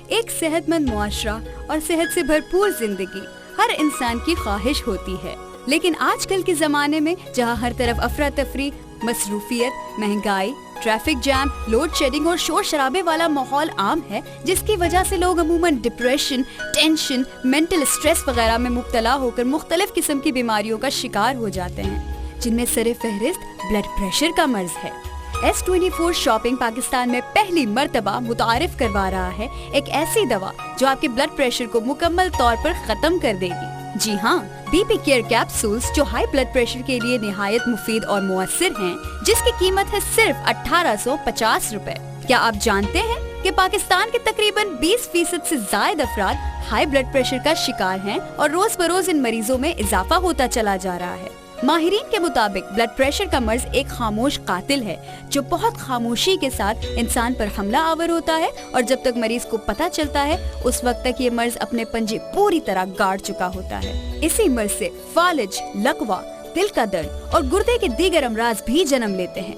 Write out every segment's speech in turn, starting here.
ایک صحت مند معاشرہ اور صحت سے بھرپور زندگی ہر انسان کی خواہش ہوتی ہے، لیکن آج کل کے زمانے میں جہاں ہر طرف افراتفری، مصروفیت، مہنگائی، ٹریفک جام، لوڈ شیڈنگ اور شور شرابے والا ماحول عام ہے، جس کی وجہ سے لوگ عموماً ڈپریشن، ٹینشن، مینٹل اسٹریس وغیرہ میں مبتلا ہو کر مختلف قسم کی بیماریوں کا شکار ہو جاتے ہیں، جن میں سر فہرست بلڈ پریشر کا مرض ہے۔ S24 شاپنگ پاکستان میں پہلی مرتبہ متعارف کروا رہا ہے ایک ایسی دوا جو آپ کے بلڈ پریشر کو مکمل طور پر ختم کر دے گی۔ جی ہاں، بی پی کیئر کیپسولز جو ہائی بلڈ پریشر کے لیے نہایت مفید اور مؤثر ہیں، جس کی قیمت ہے صرف 1850 روپے۔ کیا آپ جانتے ہیں کہ پاکستان کے تقریباً 20% سے زائد افراد ہائی بلڈ پریشر کا شکار ہیں اور روز بروز ان مریضوں میں اضافہ ہوتا چلا جا رہا ہے۔ ماہرین کے مطابق بلڈ پریشر کا مرض ایک خاموش قاتل ہے جو بہت خاموشی کے ساتھ انسان پر حملہ آور ہوتا ہے، اور جب تک مریض کو پتہ چلتا ہے اس وقت تک یہ مرض اپنے پنجے پوری طرح گاڑ چکا ہوتا ہے۔ اسی مرض سے فالج، لقوہ، دل کا درد اور گردے کے دیگر امراض بھی جنم لیتے ہیں۔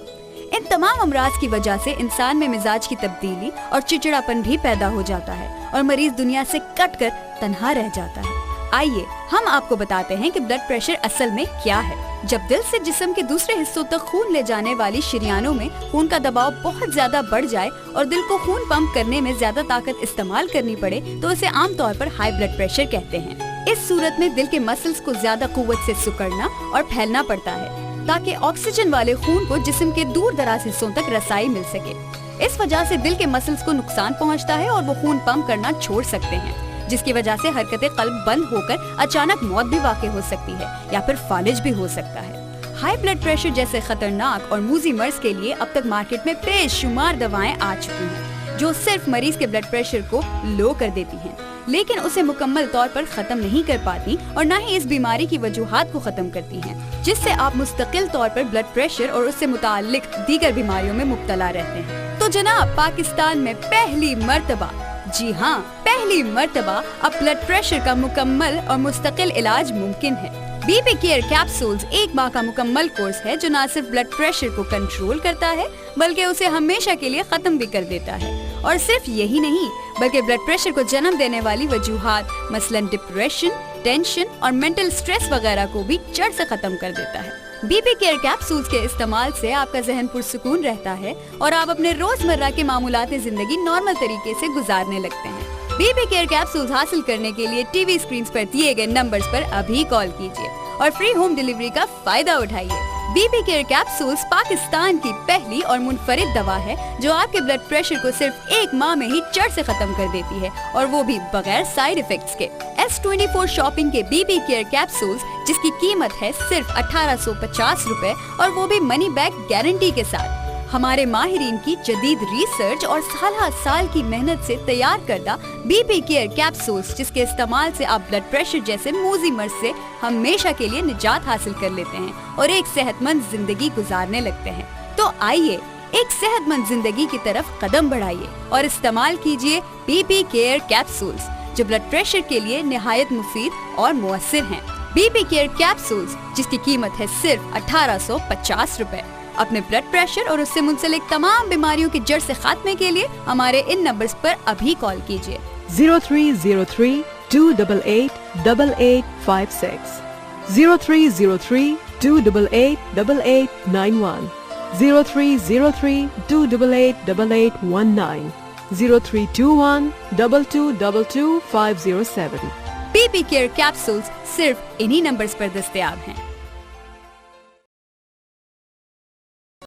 ان تمام امراض کی وجہ سے انسان میں مزاج کی تبدیلی اور چڑچڑاپن بھی پیدا ہو جاتا ہے اور مریض دنیا سے کٹ کر تنہا رہ جاتا ہے۔ آئیے ہم آپ کو بتاتے ہیں کہ بلڈ پریشر اصل میں کیا ہے۔ جب دل سے جسم کے دوسرے حصوں تک خون لے جانے والی شریانوں میں خون کا دباؤ بہت زیادہ بڑھ جائے اور دل کو خون پمپ کرنے میں زیادہ طاقت استعمال کرنی پڑے تو اسے عام طور پر ہائی بلڈ پریشر کہتے ہیں۔ اس صورت میں دل کے مسلز کو زیادہ قوت سے سکڑنا اور پھیلنا پڑتا ہے تاکہ آکسیجن والے خون کو جسم کے دور دراز حصوں تک رسائی مل سکے۔ اس وجہ سے دل کے مسلز کو نقصان پہنچتا ہے اور وہ خون پمپ کرنا چھوڑ سکتے ہیں، جس کی وجہ سے حرکت قلب بند ہو کر اچانک موت بھی واقع ہو سکتی ہے یا پھر فالج بھی ہو سکتا ہے۔ ہائی بلڈ پریشر جیسے خطرناک اور موذی مرض کے لیے اب تک مارکیٹ میں بے شمار دوائیں آ چکی ہیں جو صرف مریض کے بلڈ پریشر کو لو کر دیتی ہیں، لیکن اسے مکمل طور پر ختم نہیں کر پاتی اور نہ ہی اس بیماری کی وجوہات کو ختم کرتی ہیں، جس سے آپ مستقل طور پر بلڈ پریشر اور اس سے متعلق دیگر بیماریوں میں مبتلا رہتے ہیں۔ تو جناب، پاکستان میں پہلی مرتبہ، جی ہاں پہلی مرتبہ اب بلڈ پریشر کا مکمل اور مستقل علاج ممکن ہے۔ بی پی کیئر کیپسولز ایک ماہ کا مکمل کورس ہے جو نہ صرف بلڈ پریشر کو کنٹرول کرتا ہے بلکہ اسے ہمیشہ کے لیے ختم بھی کر دیتا ہے، اور صرف یہی نہیں بلکہ بلڈ پریشر کو جنم دینے والی وجوہات مثلاً ڈپریشن، ٹینشن اور مینٹل سٹریس وغیرہ کو بھی جڑ سے ختم کر دیتا ہے۔ بی پی کیئر کیپسولز کے استعمال سے آپ کا ذہن پرسکون رہتا ہے اور آپ اپنے روزمرہ کے معمولات زندگی نارمل طریقے سے گزارنے لگتے ہیں۔ بی پی کیئر کیپسولز حاصل کرنے کے لیے ٹی وی اسکرینز پر دیے گئے نمبرز پر ابھی کال کیجیے اور فری ہوم ڈیلیوری کا فائدہ اٹھائیے۔ B P care capsules Pakistan کی پہلی اور منفرد دوا ہے جو آپ کے بلڈ پریشر کو صرف ایک ماہ میں ہی جڑ سے ختم کر دیتی ہے، اور وہ بھی بغیر سائیڈ ایفیکٹس کے۔ S24 شاپنگ کے بی پی کیئر کیپسولز جس کی قیمت ہے صرف 1850 روپے اور وہ بھی منی بیک گارنٹی کے ساتھ، ہمارے ماہرین کی جدید ریسرچ اور سالہ سال کی محنت سے تیار کردہ بی پی کیئر کیپسولز جس کے استعمال سے آپ بلڈ پریشر جیسے موذی مرض سے ہمیشہ کے لیے نجات حاصل کر لیتے ہیں اور ایک صحت مند زندگی گزارنے لگتے ہیں۔ تو آئیے ایک صحت مند زندگی کی طرف قدم بڑھائیے اور استعمال کیجیے بی پی کیئر کیپسولز جو بلڈ پریشر کے لیے نہایت مفید اور مؤثر ہیں۔ بی پی کیئر کیپسولز جس کی قیمت ہے صرف 1850 روپے۔ اپنے بلڈ پریشر اور اس سے منسلک تمام بیماریوں کی جڑ سے خاتمے کے لیے ہمارے ان نمبرز پر ابھی کال کیجیے۔ 0303 288 8856 0303 288 8891 0303 288 8819 0321 2222 507۔ بی پی کیئر کیپسولز صرف انہی نمبرز پر دستیاب ہیں۔